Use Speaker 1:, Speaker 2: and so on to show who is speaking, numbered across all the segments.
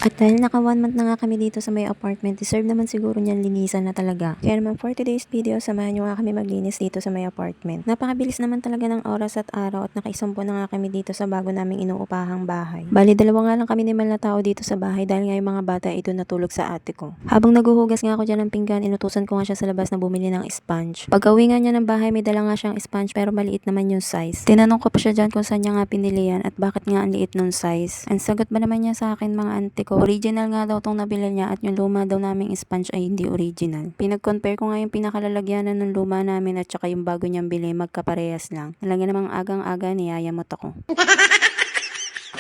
Speaker 1: At dahil naka 1 month na nga kami dito sa may apartment, deserve naman siguro niyan linisan na talaga. Kaya naman for today's video, samahan nyo nga kami maglinis dito sa may apartment. Napakabilis naman talaga ng oras at araw at nakaisumpo na nga kami dito sa bago naming inuupahang bahay. Bali, dalawa nga lang kami ni Mal na tao dito sa bahay dahil nga yung mga bata ito natulog sa ate ko. Habang naguhugas nga ako dyan ng pinggan, inutusan ko nga siya sa labas na bumili ng sponge. Pagka-uwi nga niya ng bahay, may dala nga siyang sponge pero maliit naman yung size. Tinanong ko pa siya dyan kung saan niya nga pinili yan at bakit nga ang liit nung size. Ang sagot ba naman niya sa akin mga ante ko, original nga daw tong nabili niya at yung luma daw naming sponge ay hindi original. Pinag-compare ko nga yung pinakalalagyanan ng luma namin at saka yung bago niyang bili, magkaparehas lang. Talaga namang agang-aga niyayamot ako.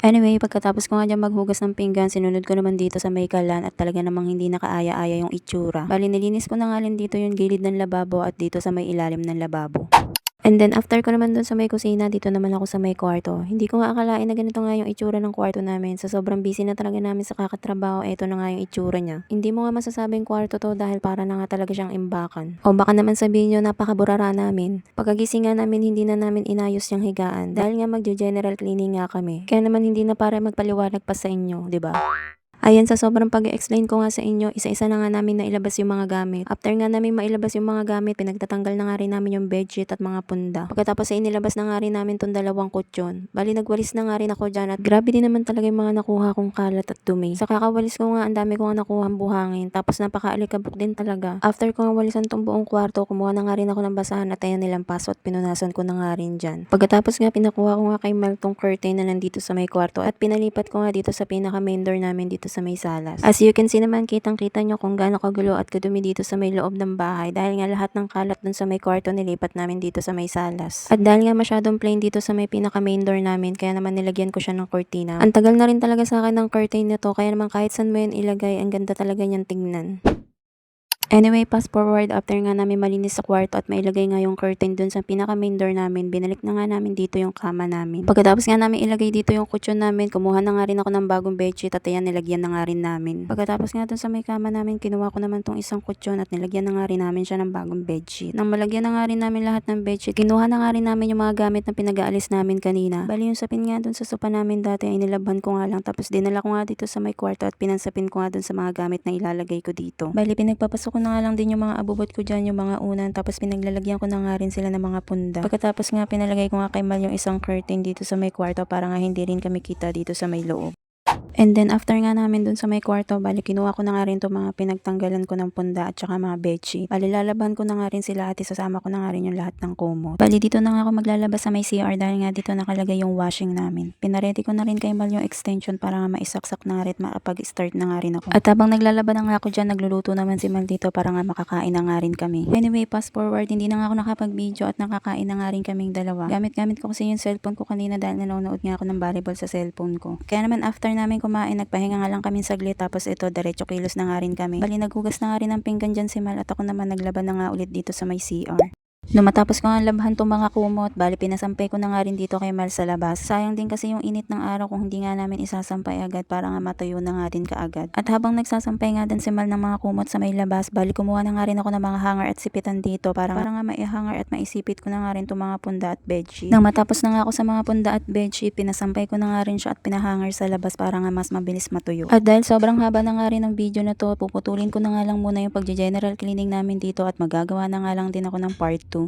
Speaker 1: Anyway, pagkatapos ko nga dyan maghugas ng pinggan, sinunod ko naman dito sa may kalan at talaga namang hindi nakaaya-aya yung itsura. Bali, nilinis ko na nga rin dito yung gilid ng lababo at dito sa may ilalim ng lababo. And then after ko naman dun sa may kusina, dito naman ako sa may kwarto. Hindi ko nga akalain na ganito nga yung itsura ng kwarto namin. Sa sobrang busy na talaga namin sa kakatrabaho, eto na nga yung itsura niya. Hindi mo nga masasabing kwarto to dahil para na nga talaga siyang imbakan. O baka naman sabihin nyo napakaburara namin. Pagkagising nga namin, hindi na namin inayos yung higaan. Dahil nga magjo-general cleaning nga kami. Kaya naman hindi na para magpaliwanag pa sa inyo, di ba? Ayan, sa sobrang pag-explain ko nga sa inyo, isa-isa na nga namin nailabas yung mga gamit. After nga namin mailabas yung mga gamit, pinagtatanggal na nga rin namin yung bedsheet at mga punda. Pagkatapos ay inilabas na nga rin namin tong dalawang kutsyon. Bali, nagwalis na nga rin ako dyan at grabe din naman talaga yung mga nakuha kong kalat at dumi. Sa kakawalis ko nga, ang dami ko nga nakuhang buhangin. Tapos napaka-alikabok din talaga. After ko nga walisan tong buong kwarto, kumuha na nga rin ako ng basahan at ayan nilang paso at pinunasan ko na nga rin dyan. Pagkatapos nga, pinakuha ko nga kay Mal tong curtain na nandito sa may kwarto at pinalipat ko nga dito sa pinaka-main door namin dito sa may salas. As you can see naman, kitang-kita nyo kung gaano kagulo at kadumi dito sa may loob ng bahay dahil nga lahat ng kalat dun sa may kwarto nilipat namin dito sa may salas. At dahil nga masyadong plain dito sa may pinaka-main door namin, kaya naman nilagyan ko siya ng cortina. Ang tagal na rin talaga sa akin ng curtain na to, kaya naman kahit saan mo yan ilagay, ang ganda talaga niyang tingnan. Anyway, fast forward, after nga namin malinis sa kwarto at mailagay nga yung curtain dun sa pinaka main door namin, binalik na nga namin dito yung kama namin. Pagkatapos nga namin ilagay dito yung kutsyon namin, kumuha na nga rin ako ng bagong bedsheet at ayan, nilagyan na nga rin namin. Pagkatapos nga dun sa may kama namin, kinuha ko naman tong isang kutsyon at nilagyan na nga rin namin siya ng bagong bedsheet. Nang malagyan na nga rin namin lahat ng bedsheet, kinuha na nga rin namin yung mga gamit na pinag-aalis namin kanina. Bali, yung sapin nga dun sa sopa namin dati ay nilabhan ko nga lang, tapos dinala ko nga dito sa may kwarto at pinansapin ko nga dun sa mga gamit na ilalagay ko dito. Bali, pinagpapasok ko na nga lang din yung mga abubot ko dyan, yung mga unan, tapos pinaglalagyan ko na nga rin sila ng mga punda. Pagkatapos nga pinalagay ko nga kay Mal yung isang curtain dito sa may kwarto para nga hindi rin kami kita dito sa may loob. And then after nga namin dun sa may kwarto, bali kinuha ko na nga rin itong mga pinagtanggalan ko ng punda at saka mga bedsheet. Bali lalaban ko na nga rin sila at isasama ko na nga rin yung lahat ng kumot. Bali dito na nga ako maglalabas sa may CR dahil nga dito nakalagay yung washing namin. Pinaredy ko na rin kay Mal yung extension para nga maisaksak na nga rin at makapag-start na nga rin ako. At habang naglalaban na nga ako dyan, nagluluto naman si Mal dito para nga makakain na nga rin kami. Anyway, fast forward, hindi na nga ako nakapag-video at nakakain na nga rin kaming dalawa. Gamit-gamit ko kasi yung cellphone ko kanina dahil nanonood nga ako ng volleyball sa cellphone ko. Kaya naman after namin kumain, nagpahinga nga lang kami saglit tapos ito diretso kilos na nga rin kami. Bali naghugas na nga rin ng pinggan dyan si Mal at ako naman naglaban na nga ulit dito sa may CR. Nung matapos ko nga labhan tong mga kumot, bali pinasampay ko na nga rin dito kay Mal sa labas. Sayang din kasi yung init ng araw kung hindi nga namin isasampay agad para nga matuyo na nga din kaagad. At habang nagsasampay nga din si Mal ng mga kumot sa may labas, bali kumuha na nga rin ako ng mga hanger at sipitan dito para nga maihanger at maisipit ko na nga rin tong mga punda at bedsheet. Nang matapos na nga ako sa mga punda at bedsheet, pinasampay ko na nga rin siya at pinahanger sa labas para nga mas mabilis matuyo. At dahil sobrang haba na nga rin ng video na to, puputulin ko na nga lang muna yung pagje-general cleaning namin dito at magagawa na nga lang din ako ng part 2.